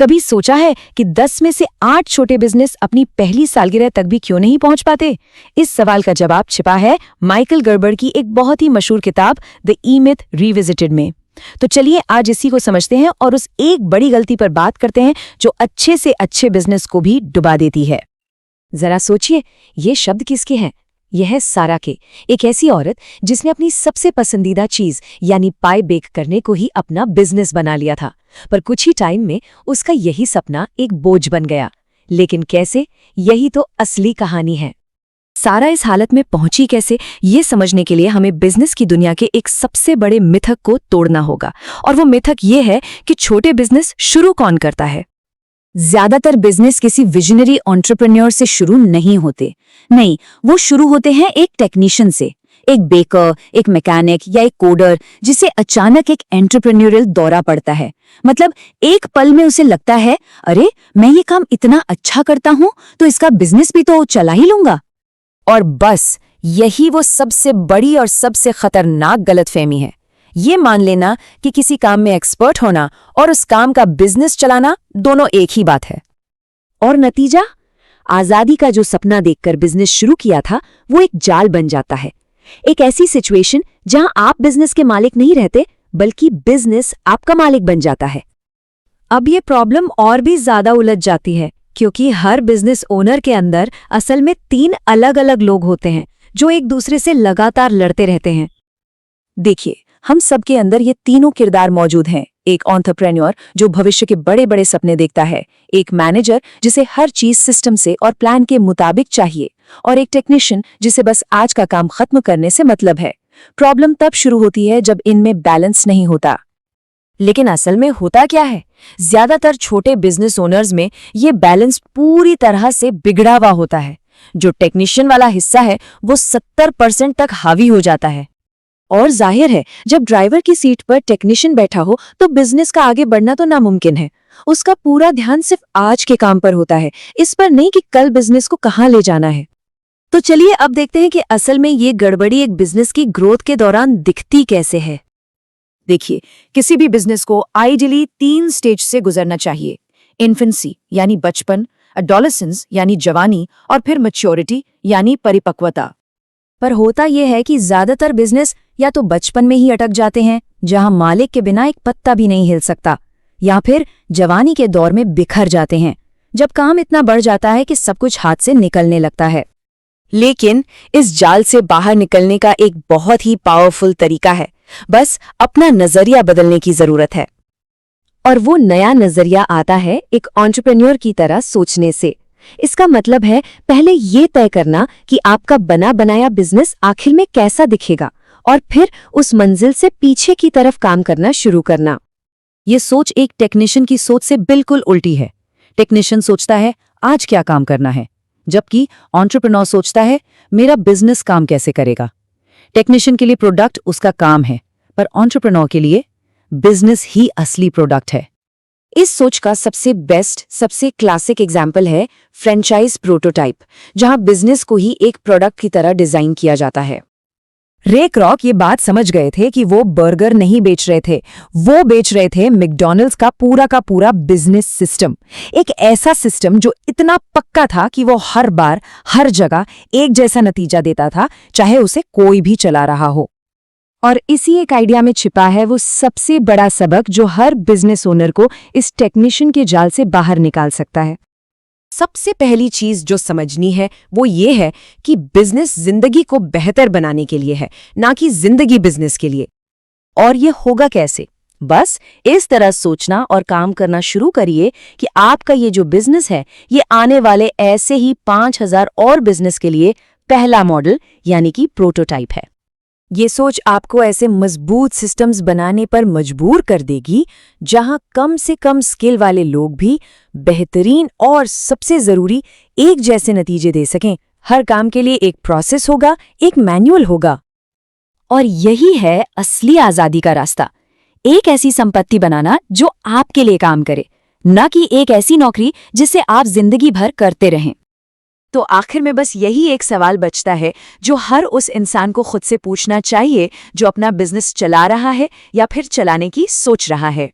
कभी सोचा है कि 10 में से 8 छोटे बिजनेस अपनी पहली सालगिरह तक भी क्यों नहीं पहुंच पाते? इस सवाल का जवाब छिपा है माइकल गर्बर की एक बहुत ही मशहूर किताब द ई-मिथ रिविजिटेड में। तो चलिए आज इसी को समझते हैं और उस एक बड़ी गलती पर बात करते हैं जो अच्छे से अच्छे बिजनेस को भी डुबा देती है। जरा सोचिए, ये शब्द किसके हैं? यह है सारा के, एक ऐसी औरत जिसने अपनी सबसे पसंदीदा चीज यानी पाई बेक करने को ही अपना बिजनेस बना लिया था। पर कुछ ही टाइम में उसका यही सपना एक बोझ बन गया। लेकिन कैसे? यही तो असली कहानी है। सारा इस हालत में पहुंची कैसे, ये समझने के लिए हमें बिजनेस की दुनिया के एक सबसे बड़े मिथक को तोड़ना होगा। और वो मिथक ये है कि छोटे बिजनेस शुरू कौन करता है। ज्यादातर बिजनेस किसी विजनरी एंटरप्रेन्योर से शुरू नहीं होते। नहीं, वो शुरू होते हैं एक टेक्नीशियन से, एक बेकर, एक मैकेनिक या एक कोडर जिसे अचानक एक एंटरप्रेन्योरियल दौरा पड़ता है। मतलब एक पल में उसे लगता है, अरे मैं ये काम इतना अच्छा करता हूं तो इसका बिजनेस भी तो चला ही लूंगा। और बस यही वो सबसे बड़ी और सबसे खतरनाक गलतफहमी है। ये मान लेना कि किसी काम में एक्सपर्ट होना और उस काम का बिजनेस चलाना दोनों एक ही बात है। और नतीजा? आजादी का जो सपना देखकर बिजनेस शुरू किया था वो एक जाल बन जाता है। एक ऐसी सिचुएशन जहां आप बिजनेस के मालिक नहीं रहते बल्कि बिजनेस आपका मालिक बन जाता है। अब ये प्रॉब्लम और भी ज्यादा उलझ जाती है क्योंकि हर बिजनेस ओनर के अंदर असल में 3 अलग-अलग लोग होते हैं जो एक दूसरे से लगातार लड़ते रहते हैं। देखिए, हम सबके अंदर ये तीनों किरदार मौजूद हैं। एक एंटरप्रेन्योर जो भविष्य के बड़े बड़े सपने देखता है, एक मैनेजर जिसे हर चीज सिस्टम से और प्लान के मुताबिक चाहिए, और एक टेक्नीशियन जिसे बस आज का काम खत्म करने से मतलब है। प्रॉब्लम तब शुरू होती है जब इनमें बैलेंस नहीं होता। लेकिन असल में होता क्या है? ज्यादातर छोटे बिजनेस ओनर्स में ये बैलेंस पूरी तरह से बिगड़ा हुआ होता है। जो टेक्नीशियन वाला हिस्सा है वो 70% तक हावी हो जाता है। और जाहिर है, जब ड्राइवर की सीट पर टेक्नीशियन बैठा हो तो बिजनेस का आगे बढ़ना तो नामुमकिन है। उसका पूरा ध्यान सिर्फ आज के काम पर होता है, इस पर नहीं कि कल बिजनेस को कहाँ ले जाना है। तो चलिए अब देखते हैं कि असल में ये गड़बड़ी एक बिजनेस की ग्रोथ के दौरान दिखती कैसे है। देखिए, किसी भी बिजनेस को आइडियली 3 स्टेज से गुजरना चाहिए। इन्फेंसी यानी बचपन, एडोलेसेंस यानी जवानी, और फिर मैच्योरिटी यानी परिपक्वता। पर होता यह है कि ज्यादातर बिजनेस या तो बचपन में ही अटक जाते हैं जहां मालिक के बिना एक पत्ता भी नहीं हिल सकता, या फिर जवानी के दौर में बिखर जाते हैं जब काम इतना बढ़ जाता है कि सब कुछ हाथ से निकलने लगता है। लेकिन इस जाल से बाहर निकलने का एक बहुत ही पावरफुल तरीका है। बस अपना नजरिया बदलने की जरूरत है। और वो नया नजरिया आता है एक एंटरप्रेन्योर की तरह सोचने से। इसका मतलब है पहले ये तय करना कि आपका बना बनाया बिजनेस आखिर में कैसा दिखेगा, और फिर उस मंजिल से पीछे की तरफ काम करना शुरू करना। ये सोच एक टेक्नीशियन की सोच से बिल्कुल उल्टी है। टेक्नीशियन सोचता है आज क्या काम करना है, जबकि एंटरप्रेन्योर सोचता है मेरा बिजनेस काम कैसे करेगा। टेक्नीशियन के लिए प्रोडक्ट उसका काम है, पर एंटरप्रेन्योर के लिए बिजनेस ही असली प्रोडक्ट है। इस सोच का सबसे बेस्ट, सबसे क्लासिक एग्जाम्पल है फ्रेंचाइज प्रोटोटाइप, जहां बिजनेस को ही एक प्रोडक्ट की तरह डिजाइन किया जाता है। रे क्रॉक ये बात समझ गए थे कि वो बर्गर नहीं बेच रहे थे, वो बेच रहे थे मैकडॉनल्ड्स का पूरा बिजनेस सिस्टम। एक ऐसा सिस्टम जो इतना पक्का था कि वो हर बार हर जगह एक जैसा नतीजा देता था, चाहे उसे कोई भी चला रहा हो। और इसी एक आइडिया में छिपा है वो सबसे बड़ा सबक जो हर बिजनेस ओनर को इस टेक्नीशियन के जाल से बाहर निकाल सकता है। सबसे पहली चीज जो समझनी है वो ये है कि बिजनेस जिंदगी को बेहतर बनाने के लिए है, ना कि जिंदगी बिजनेस के लिए। और ये होगा कैसे? बस इस तरह सोचना और काम करना शुरू करिए कि आपका ये जो बिजनेस है ये आने वाले ऐसे ही 5000 और बिजनेस के लिए पहला मॉडल यानी कि प्रोटोटाइप है। ये सोच आपको ऐसे मजबूत सिस्टम्स बनाने पर मजबूर कर देगी जहां कम से कम स्किल वाले लोग भी बेहतरीन और सबसे जरूरी एक जैसे नतीजे दे सकें। हर काम के लिए एक प्रोसेस होगा, एक मैनुअल होगा। और यही है असली आजादी का रास्ता। एक ऐसी संपत्ति बनाना जो आपके लिए काम करे, न कि एक ऐसी नौकरी जिसे आप जिंदगी भर करते रहें। तो आखिर में बस यही एक सवाल बचता है जो हर उस इंसान को खुद से पूछना चाहिए जो अपना बिजनेस चला रहा है या फिर चलाने की सोच रहा है।